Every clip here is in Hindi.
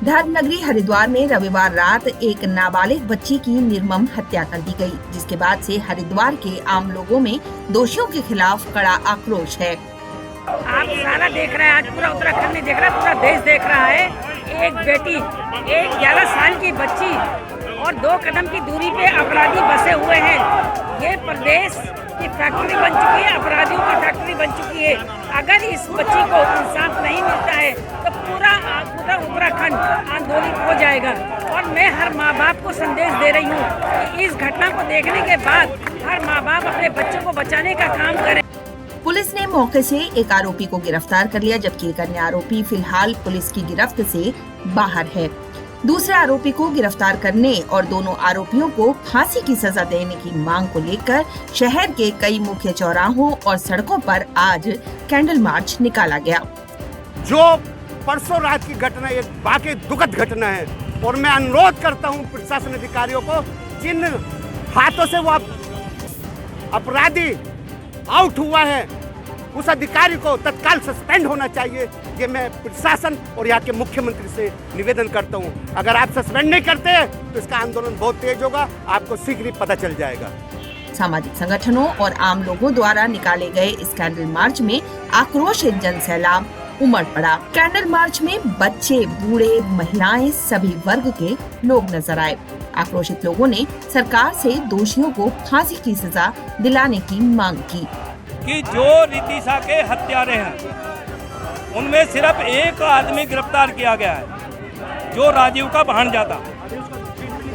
धर्मनगरी हरिद्वार में रविवार रात एक नाबालिग बच्ची की निर्मम हत्या कर दी गई, जिसके बाद से हरिद्वार के आम लोगों में दोषियों के खिलाफ कड़ा आक्रोश है। आप सारा देख रहे हैं, आज पूरा उत्तराखंड नहीं देख रहा, पूरा देश देख रहा है। एक बेटी, एक 11 साल की बच्ची और 2 कदम की दूरी पे अपराधी बसे हुए हैं। ये प्रदेश की फैक्ट्री बन चुकी है, अपराधियों की फैक्ट्री बन चुकी है। अगर इस बच्ची को इंसाफ नहीं मिलता है तो पूरा उत्तराखंड आंदोलित हो जाएगा। और मैं हर माँ बाप को संदेश दे रही हूँ कि इस घटना को देखने के बाद हर माँ बाप अपने बच्चों को बचाने का काम करें। पुलिस ने मौके से एक आरोपी को गिरफ्तार कर लिया, जबकि एक अन्य आरोपी फिलहाल पुलिस की गिरफ्त से बाहर है। दूसरे आरोपी को गिरफ्तार करने और दोनों आरोपियों को फांसी की सजा देने की मांग को लेकर शहर के कई मुख्य चौराहों और सड़कों पर आज कैंडल मार्च निकाला गया। जो परसों रात की घटना एक वाकई दुखद घटना है और मैं अनुरोध करता हूं प्रशासन अधिकारियों को, जिन हाथों से वो अपराधी आउट हुआ है उस अधिकारी को तत्काल सस्पेंड होना चाहिए। ये मैं प्रशासन और यहाँ के मुख्यमंत्री से निवेदन करता हूँ। अगर आप सस्पेंड नहीं करते तो इसका आंदोलन बहुत तेज होगा, आपको शीघ्र ही पता चल जाएगा। सामाजिक संगठनों और आम लोगों द्वारा निकाले गए इस कैंडल मार्च में आक्रोशित जन सैलाब उमड़ पड़ा। कैंडल मार्च में बच्चे, बूढ़े, महिलाएं, सभी वर्ग के लोग नजर आए। आक्रोशित लोगों ने सरकार से दोषियों को फांसी की सजा दिलाने की मांग की। कि जो रितिशा के हत्यारे हैं उनमें सिर्फ एक आदमी गिरफ्तार किया गया है, जो राजीव का भांजा था।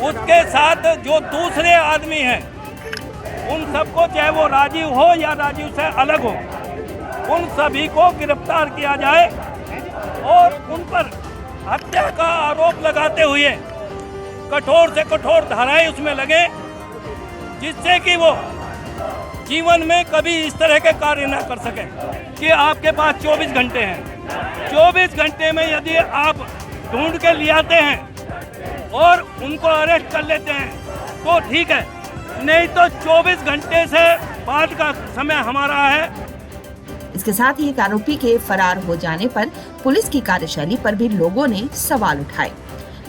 उसके साथ जो दूसरे आदमी हैं उन सबको, चाहे वो राजीव हो या राजीव से अलग हो, उन सभी को गिरफ्तार किया जाए और उन पर हत्या का आरोप लगाते हुए कठोर से कठोर धाराएं उसमें लगे, जिससे कि वो जीवन में कभी इस तरह के कार्य ना कर सके। कि आपके पास 24 घंटे हैं, 24 घंटे में यदि आप ढूंढ के ले आते हैं और उनको अरेस्ट कर लेते हैं तो ठीक है, नहीं तो 24 घंटे से बाद का समय हमारा है। इसके साथ ही एक आरोपी के फरार हो जाने पर पुलिस की कार्यशैली पर भी लोगों ने सवाल उठाए।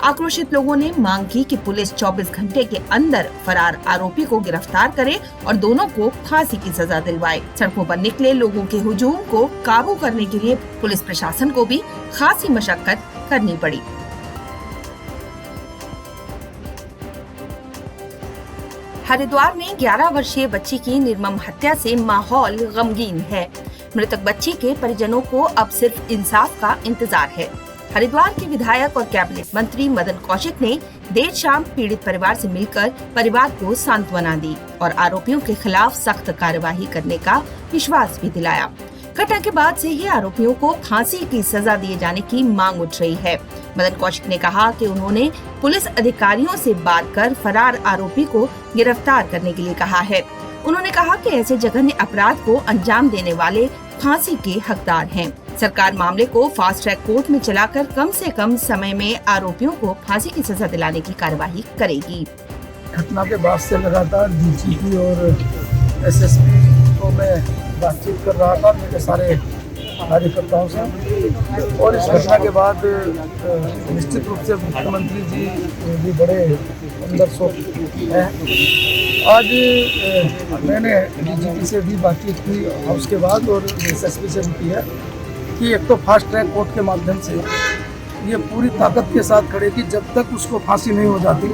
आक्रोशित लोगों ने मांग की कि पुलिस 24 घंटे के अंदर फरार आरोपी को गिरफ्तार करे और दोनों को फांसी की सजा दिलवाए। सड़कों पर निकले लोगों के हुजूम को काबू करने के लिए पुलिस प्रशासन को भी खासी मशक्कत करनी पड़ी। हरिद्वार में 11 वर्षीय बच्ची की निर्मम हत्या से माहौल गमगीन है। मृतक बच्ची के परिजनों को अब सिर्फ इंसाफ का इंतजार है। हरिद्वार के विधायक और कैबिनेट मंत्री मदन कौशिक ने देर शाम पीड़ित परिवार से मिलकर परिवार को सांत्वना दी और आरोपियों के खिलाफ सख्त कार्यवाही करने का विश्वास भी दिलाया। घटना के बाद से ही आरोपियों को फांसी की सजा दिए जाने की मांग उठ रही है। मदन कौशिक ने कहा कि उन्होंने पुलिस अधिकारियों से बात कर फरार आरोपी को गिरफ्तार करने के लिए कहा है। उन्होंने कहा कि ऐसे जघन्य अपराध को अंजाम देने वाले फांसी के हकदार हैं। सरकार मामले को फास्ट ट्रैक कोर्ट में चलाकर कम से कम समय में आरोपियों को फांसी की सजा दिलाने की कार्यवाही करेगी। घटना के बाद से लगातार डीजीपी और एसएसपी को मैं बातचीत कर रहा था, मेरे सारे कार्यकर्ताओं से, और इस घटना के बाद निश्चित रूप से मुख्यमंत्री जी भी बड़े अंदर शोक हैं। आज मैंने डीजीपी से भी बातचीत की हाउस के बाद और एसएसपी से भी की है कि एक तो फास्ट ट्रैक कोर्ट के माध्यम से ये पूरी ताकत के साथ खड़े कि जब तक उसको फांसी नहीं हो जाती,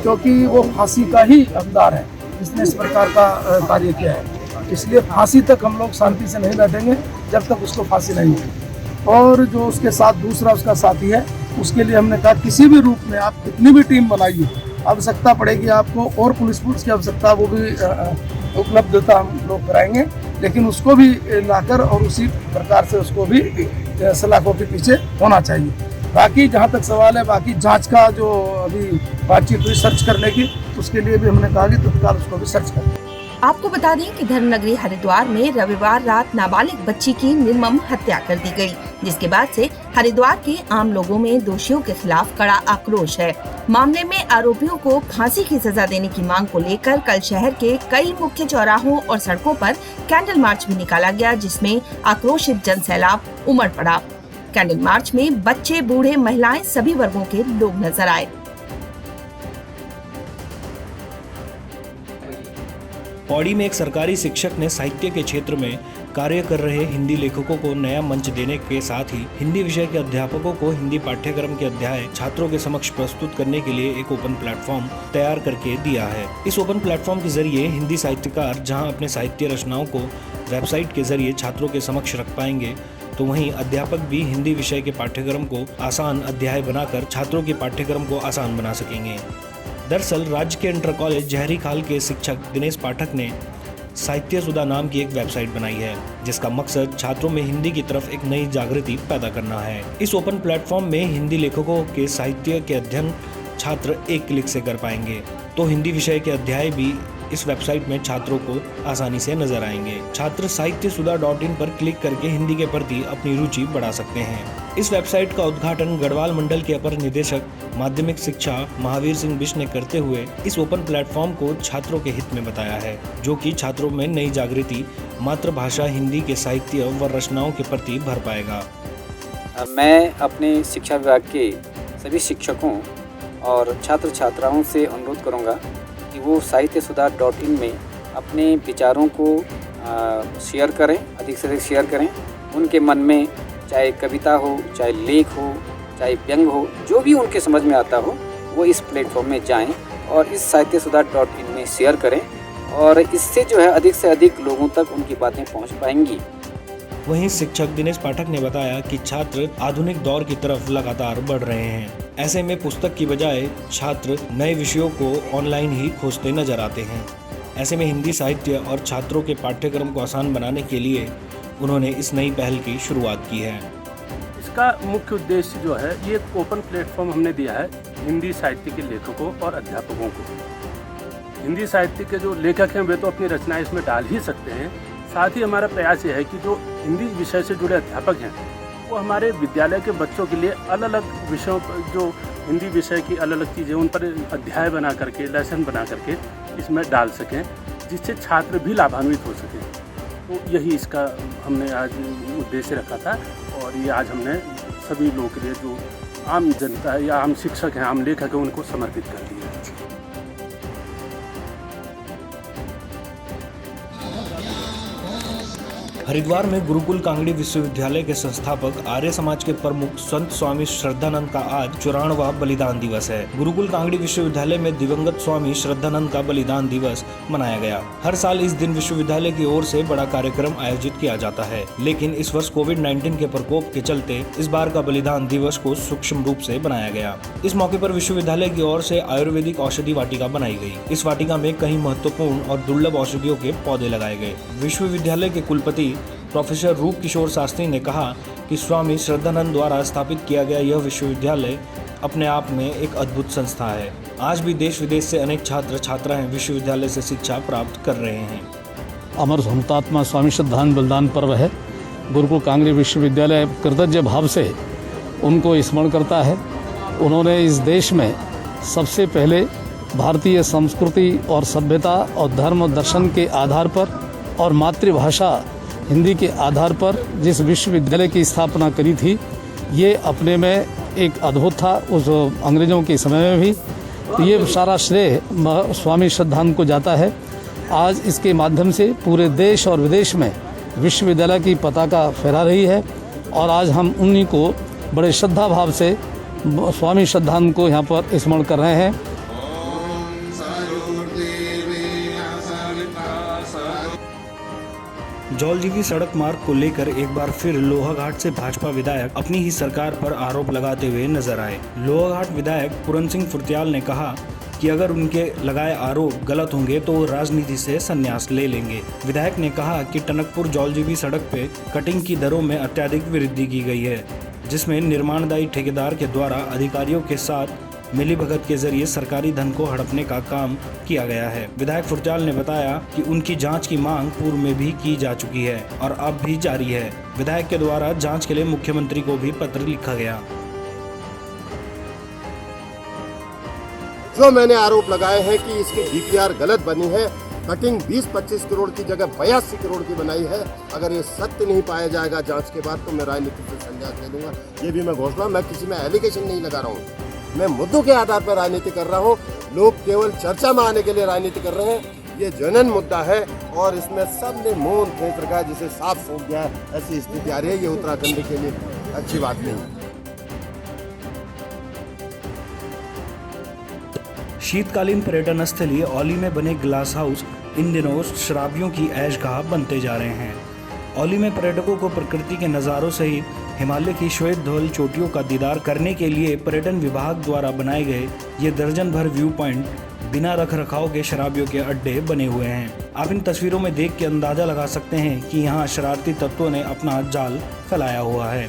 क्योंकि वो फांसी का ही हकदार है जिसने इस प्रकार का कार्य किया है। इसलिए फांसी तक हम लोग शांति से नहीं बैठेंगे जब तक उसको फांसी नहीं होगी। और जो उसके साथ दूसरा उसका साथी है, उसके लिए हमने कहा किसी भी रूप में आप कितनी भी टीम बनाइए, आवश्यकता पड़ेगी आपको और पुलिस फोर्स की आवश्यकता, वो भी उपलब्धता हम लोग कराएंगे, लेकिन उसको भी लाकर और उसी प्रकार से उसको भी सलाखों के पीछे होना चाहिए। बाकी जहाँ तक सवाल है, बाकी जांच का जो अभी बातचीत हुई सर्च करने की, उसके लिए भी हमने कहा कि तत्काल उसको भी सर्च करें। आपको बता दें कि धर्मनगरी हरिद्वार में रविवार रात नाबालिग बच्ची की निर्मम हत्या कर दी गई, जिसके बाद से हरिद्वार के आम लोगों में दोषियों के खिलाफ कड़ा आक्रोश है। मामले में आरोपियों को फांसी की सजा देने की मांग को लेकर कल शहर के कई मुख्य चौराहों और सड़कों पर कैंडल मार्च भी निकाला गया, जिसमें आक्रोशित जन सैलाब उमड़ पड़ा। कैंडल मार्च में बच्चे, बूढ़े, महिलाएं सभी वर्गों के लोग नजर आए। पौड़ी में एक सरकारी शिक्षक ने साहित्य के क्षेत्र में कार्य कर रहे हिंदी लेखकों को नया मंच देने के साथ ही हिंदी विषय के अध्यापकों को हिंदी पाठ्यक्रम के अध्याय छात्रों के समक्ष प्रस्तुत करने के लिए एक ओपन प्लेटफॉर्म तैयार करके दिया है। इस ओपन प्लेटफॉर्म के जरिए हिंदी साहित्यकार जहां अपने साहित्य रचनाओं को वेबसाइट के जरिए छात्रों के समक्ष रख पाएंगे, तो वहीं अध्यापक भी हिंदी विषय के पाठ्यक्रम को आसान अध्याय बनाकर छात्रों के पाठ्यक्रम को आसान बना सकेंगे। दरअसल राज्य के इंटर कॉलेज जहरी खाल के शिक्षक दिनेश पाठक ने साहित्य सुधा नाम की एक वेबसाइट बनाई है, जिसका मकसद छात्रों में हिंदी की तरफ एक नई जागृति पैदा करना है। इस ओपन प्लेटफॉर्म में हिंदी लेखकों के साहित्य के अध्ययन छात्र एक क्लिक से कर पाएंगे, तो हिंदी विषय के अध्याय भी इस वेबसाइट में छात्रों को आसानी से नजर आएंगे। छात्र sahityasudha.in पर क्लिक करके हिंदी के प्रति अपनी रुचि बढ़ा सकते हैं। इस वेबसाइट का उद्घाटन गढ़वाल मंडल के अपर निदेशक माध्यमिक शिक्षा महावीर सिंह बिष्ट ने करते हुए इस ओपन प्लेटफॉर्म को छात्रों के हित में बताया है, जो कि छात्रों में नई जागृति मातृभाषा हिंदी के साहित्य व रचनाओं के प्रति भर पाएगा। मैं अपने शिक्षा विभाग के सभी शिक्षकों और छात्र छात्राओं से अनुरोध करूंगा कि वो sahityasudha.in में अपने विचारों को शेयर करें, अधिक से अधिक शेयर करें। उनके मन में चाहे कविता हो, चाहे लेख हो, चाहे व्यंग हो, जो भी उनके समझ में आता हो, वो इस प्लेटफॉर्म में जाएं और इस sahityasudha.in में शेयर करें, और इससे जो है अधिक से अधिक लोगों तक उनकी बातें पहुंच पाएंगी। वहीं शिक्षक दिनेश पाठक ने बताया कि छात्र आधुनिक दौर की तरफ लगातार बढ़ रहे हैं। ऐसे में पुस्तक की बजाय छात्र नए विषयों को ऑनलाइन ही खोजते नजर आते हैं। ऐसे में हिंदी साहित्य और छात्रों के पाठ्यक्रम को आसान बनाने के लिए उन्होंने इस नई पहल की शुरुआत की है। इसका मुख्य उद्देश्य जो है, ये एक ओपन प्लेटफॉर्म हमने दिया है हिंदी साहित्य के लेखकों और अध्यापकों को। हिंदी साहित्य के जो लेखक हैं वे तो अपनी रचनाएं इसमें डाल ही सकते हैं, साथ ही हमारा प्रयास ये है कि जो हिंदी विषय से जुड़े अध्यापक हैं वो हमारे विद्यालय के बच्चों के लिए अलग अलग विषयों पर, जो हिंदी विषय की अलग अलग चीज़ें, उन पर अध्याय बना करके, लेसन बना करके इसमें डाल सकें, जिससे छात्र भी लाभान्वित हो सकें। तो यही इसका हमने आज उद्देश्य रखा था, और ये आज हमने सभी लोगों के लिए, जो आम जनता है या आम शिक्षक हैं, आम लेखक हैं, उनको समर्पित कर दिया। हरिद्वार में गुरुकुल कांगड़ी विश्वविद्यालय के संस्थापक आर्य समाज के प्रमुख संत स्वामी श्रद्धानंद का आज 94वां बलिदान दिवस है। गुरुकुल कांगड़ी विश्वविद्यालय में दिवंगत स्वामी श्रद्धानंद का बलिदान दिवस मनाया गया। हर साल इस दिन विश्वविद्यालय की ओर से बड़ा कार्यक्रम आयोजित किया जाता है, लेकिन इस वर्ष कोविड-19 के प्रकोप के चलते इस बार का बलिदान दिवस को सूक्ष्म रूप से बनाया गया। इस मौके पर विश्वविद्यालय की ओर से आयुर्वेदिक औषधि वाटिका बनाई गई। इस वाटिका में कई महत्वपूर्ण और दुर्लभ औषधियों के पौधे लगाए गए। विश्वविद्यालय के कुलपति प्रोफेसर रूप किशोर शास्त्री ने कहा कि स्वामी श्रद्धानंद द्वारा स्थापित किया गया यह विश्वविद्यालय अपने आप में एक अद्भुत संस्था है। आज भी देश विदेश से अनेक छात्र छात्राएं विश्वविद्यालय से शिक्षा प्राप्त कर रहे हैं। अमर हुतात्मा स्वामी श्रद्धानंद बलिदान पर्व है। गुरुकुल कांगड़ी विश्वविद्यालय कृतज्ञ भाव से उनको स्मरण करता है। उन्होंने इस देश में सबसे पहले भारतीय संस्कृति और सभ्यता और धर्म और दर्शन के आधार पर और मातृभाषा हिंदी के आधार पर जिस विश्वविद्यालय की स्थापना करी थी, ये अपने में एक अद्भुत था उस अंग्रेज़ों के समय में भी। तो ये सारा श्रेय स्वामी श्रद्धानंद को जाता है। आज इसके माध्यम से पूरे देश और विदेश में विश्वविद्यालय की पताका फहरा रही है, और आज हम उन्हीं को बड़े श्रद्धा भाव से स्वामी श्रद्धानंद को यहाँ पर स्मरण कर रहे हैं। जौलजीबी सड़क मार्ग को लेकर एक बार फिर लोहाघाट से भाजपा विधायक अपनी ही सरकार पर आरोप लगाते हुए नजर आए। लोहाघाट विधायक पूरन सिंह फुर्त्याल ने कहा कि अगर उनके लगाए आरोप गलत होंगे तो वो राजनीति से संन्यास ले लेंगे। विधायक ने कहा कि टनकपुर जौलजीबी सड़क पे कटिंग की दरों में अत्यधिक वृद्धि की गई है, जिसमें निर्माणदायी ठेकेदार के द्वारा अधिकारियों के साथ मिलीभगत के जरिए सरकारी धन को हड़पने का काम किया गया है। विधायक फुर्त्याल ने बताया कि उनकी जांच की मांग पूर्व में भी की जा चुकी है और अब भी जारी है। विधायक के द्वारा जांच के लिए मुख्यमंत्री को भी पत्र लिखा गया। जो मैंने आरोप लगाए हैं कि इसकी डीपीआर गलत बनी है, कटिंग 20-25 करोड़ की जगह 82 करोड़ की बनाई है। अगर ये सत्य नहीं पाया जाएगा जांच के बाद तो मैं राजनीति से संन्यास ले लूँगा। ये भी मैं घोषणा, मैं किसी में एलिगेशन नहीं लगा रहा हूँ, मैं मुद्दों के आधार पर राजनीति कर रहा हूँ। लोग केवल चर्चा में आने के लिए राजनीति कर रहे हैं। ये जनन मुद्दा है और इसमें सब ने मौन खींच रखा है, जिसे साफ सौंप दिया है। ऐसी स्थिति आ रही है, ये उत्तराखंड के लिए अच्छी बात नहीं। शीतकालीन पर्यटन स्थलीय औली में बने ग्लास हाउस इन दिनों शराबियों की ऐशगाह बनते जा रहे हैं। औली में पर्यटकों को प्रकृति के नज़ारों सहित हिमालय की श्वेत धवल चोटियों का दीदार करने के लिए पर्यटन विभाग द्वारा बनाए गए ये दर्जन भर व्यू पॉइंट बिना रख रखाव के शराबियों के अड्डे बने हुए हैं। आप इन तस्वीरों में देख के अंदाजा लगा सकते हैं कि यहाँ शरारती तत्वों ने अपना जाल फैलाया हुआ है।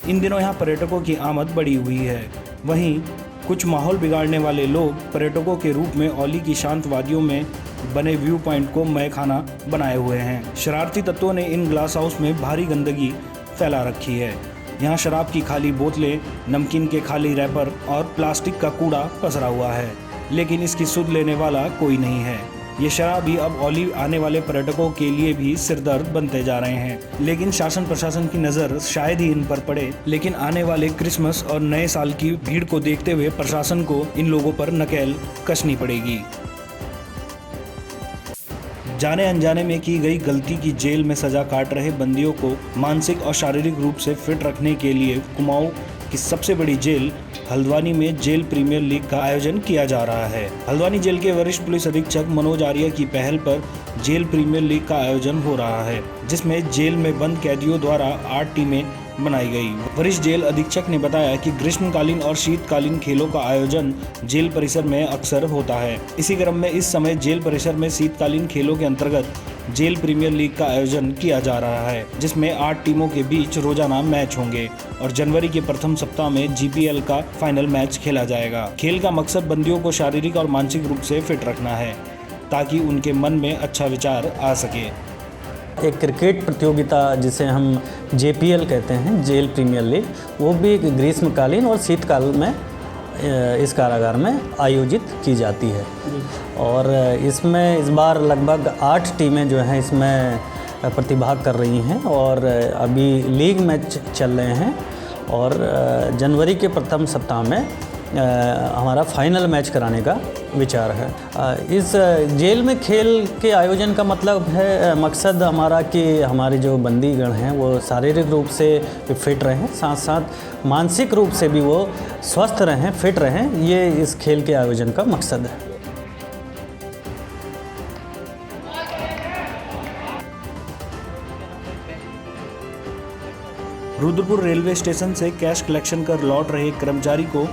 इन दिनों यहाँ पर्यटकों की आमद बढ़ी हुई है। वहीं कुछ माहौल बिगाड़ने वाले लोग पर्यटकों के रूप में औली की शांत वादियों में बने व्यू पॉइंट को मैखाना बनाए हुए हैं। शरारती तत्वों ने इन ग्लास हाउस में भारी गंदगी फैला रखी है। यहाँ शराब की खाली बोतलें, नमकीन के खाली रैपर और प्लास्टिक का कूड़ा पसरा हुआ है, लेकिन इसकी सुध लेने वाला कोई नहीं है। ये शराबी अब औली आने वाले पर्यटकों के लिए भी सिरदर्द बनते जा रहे हैं। लेकिन शासन प्रशासन की नज़र शायद ही इन पर पड़े, लेकिन आने वाले क्रिसमस और नए साल की भीड़ को देखते हुए प्रशासन को इन लोगों पर नकेल कसनी पड़ेगी। जाने अनजाने में की गई गलती की जेल में सजा काट रहे बंदियों को मानसिक और शारीरिक रूप से फिट रखने के लिए कुमाऊं की सबसे बड़ी जेल हल्द्वानी में जेल प्रीमियर लीग का आयोजन किया जा रहा है। हल्द्वानी जेल के वरिष्ठ पुलिस अधीक्षक मनोज आर्य की पहल पर जेल प्रीमियर लीग का आयोजन हो रहा है, जिसमें जेल में बंद कैदियों द्वारा 8 टीमें बनाई गई। वरिष्ठ जेल अधीक्षक ने बताया कि ग्रीष्मकालीन और शीतकालीन खेलों का आयोजन जेल परिसर में अक्सर होता है। इसी क्रम में इस समय जेल परिसर में शीतकालीन खेलों के अंतर्गत जेल प्रीमियर लीग का आयोजन किया जा रहा है, जिसमें 8 टीमों के बीच रोजाना मैच होंगे और जनवरी के प्रथम सप्ताह में GPL का फाइनल मैच खेला जाएगा। खेल का मकसद बंदियों को शारीरिक और मानसिक रूप से फिट रखना है, ताकि उनके मन में अच्छा विचार आ सके। एक क्रिकेट प्रतियोगिता जिसे हम JPL कहते हैं, जेल प्रीमियर लीग, वो भी ग्रीष्मकालीन और शीतकाल में इस कारागार में आयोजित की जाती है। और इसमें इस बार लगभग 8 टीमें जो हैं इसमें प्रतिभाग कर रही हैं और अभी लीग मैच चल रहे हैं और जनवरी के प्रथम सप्ताह में हमारा फाइनल मैच कराने का विचार है। इस जेल में खेल के आयोजन का मतलब है, मकसद हमारा कि हमारे जो बंदीगण हैं वो शारीरिक रूप से फिट रहें, साथ साथ मानसिक रूप से भी वो स्वस्थ रहें, फिट रहें। ये इस खेल के आयोजन का मकसद है। रुद्रपुर रेलवे स्टेशन से कैश कलेक्शन कर लौट रहे कर्मचारी को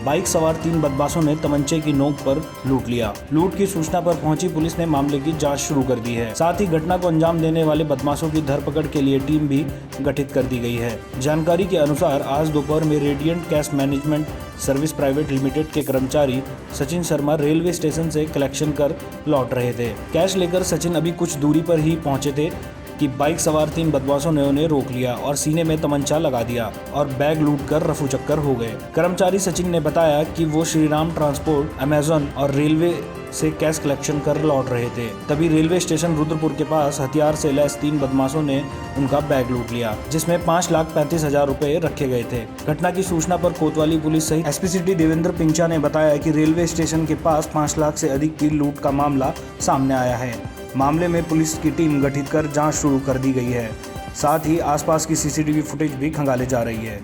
बाइक सवार 3 बदमाशों ने तमंचे की नोक पर लूट लिया। लूट की सूचना पर पहुंची पुलिस ने मामले की जांच शुरू कर दी है। साथ ही घटना को अंजाम देने वाले बदमाशों की धरपकड़ के लिए टीम भी गठित कर दी गई है। जानकारी के अनुसार आज दोपहर में radiant cash management service private limited के कर्मचारी सचिन शर्मा रेलवे स्टेशन से कलेक्शन कर लौट रहे थे। कैश लेकर सचिन अभी कुछ दूरी पर ही पहुंचे थे कि बाइक सवार 3 बदमाशों ने उन्हें रोक लिया और सीने में तमंचा लगा दिया और बैग लूट कर रफू चक्कर हो गए। कर्मचारी सचिन ने बताया कि वो श्रीराम ट्रांसपोर्ट, अमेजन और रेलवे से कैश कलेक्शन कर लौट रहे थे। तभी रेलवे स्टेशन रुद्रपुर के पास हथियार से लैस 3 बदमाशों ने उनका बैग लूट लिया, जिसमें 5,35,000 रुपए रखे गए थे। घटना की सूचना पर कोतवाली पुलिस सहित SP सिटी देवेंद्र पिंचा ने बताया कि रेलवे स्टेशन के पास 5 लाख से अधिक की लूट का मामला सामने आया है। मामले में पुलिस की टीम गठित कर जांच शुरू कर दी गई है। साथ ही आसपास की CCTV फुटेज भी खंगाले जा रही है।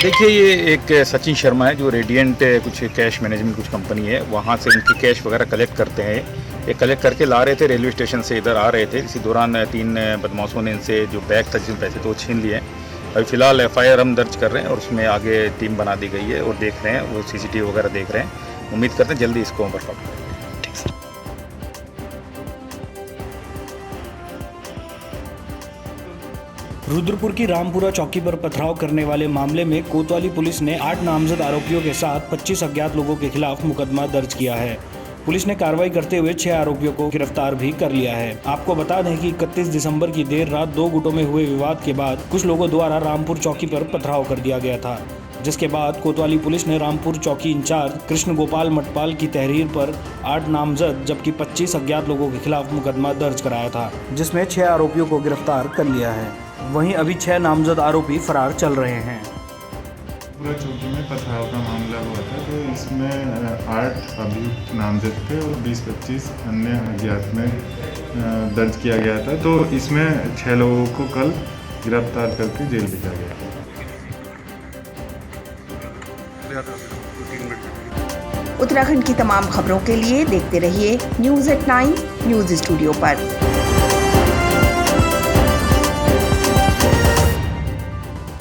देखिए, ये एक सचिन शर्मा है जो रेडियंट कुछ कैश मैनेजमेंट कुछ कंपनी है, वहाँ से उनकी कैश वगैरह कलेक्ट करते हैं। ये कलेक्ट करके ला रहे थे, रेलवे स्टेशन से इधर आ रहे थे। इसी दौरान 3 बदमाशों ने इनसे जो बैग था जिसमें पैसे तो वो छीन लिए। अभी फ़िलहाल FIR हम दर्ज कर रहे हैं और उसमें आगे टीम बना दी गई है और देख रहे हैं, वो CCTV वगैरह देख रहे हैं। उम्मीद करते हैं जल्दी इसको हम पकड़ें। रुद्रपुर की रामपुरा चौकी पर पथराव करने वाले मामले में कोतवाली पुलिस ने 8 नामजद आरोपियों के साथ 25 अज्ञात लोगों के खिलाफ मुकदमा दर्ज किया है। पुलिस ने कार्रवाई करते हुए 6 आरोपियों को गिरफ्तार भी कर लिया है। आपको बता दें कि 31 दिसंबर की देर रात 2 गुटों में हुए विवाद के बाद कुछ लोगों द्वारा रामपुर चौकी पर पथराव कर दिया गया था, जिसके बाद कोतवाली पुलिस ने रामपुर चौकी इंचार्ज कृष्ण गोपाल मटपाल की तहरीर पर 8 नामजद जबकि 25 अज्ञात लोगों के खिलाफ मुकदमा दर्ज कराया था, जिसमें 6 आरोपियों को गिरफ्तार कर लिया है। वहीं अभी 6 नामजद आरोपी फरार चल रहे हैं। पूरा चौकी में पथराव का मामला हुआ था, तो इसमें 8 अभियुक्त नामजद थे और 20-25 अन्य अज्ञात में दर्ज किया गया था। तो इसमें 6 लोगों को कल गिरफ्तार करके जेल भेजा गया। उत्तराखंड की तमाम खबरों के लिए देखते रहिए न्यूज़@9 न्यूज़ स्टूडियो पर।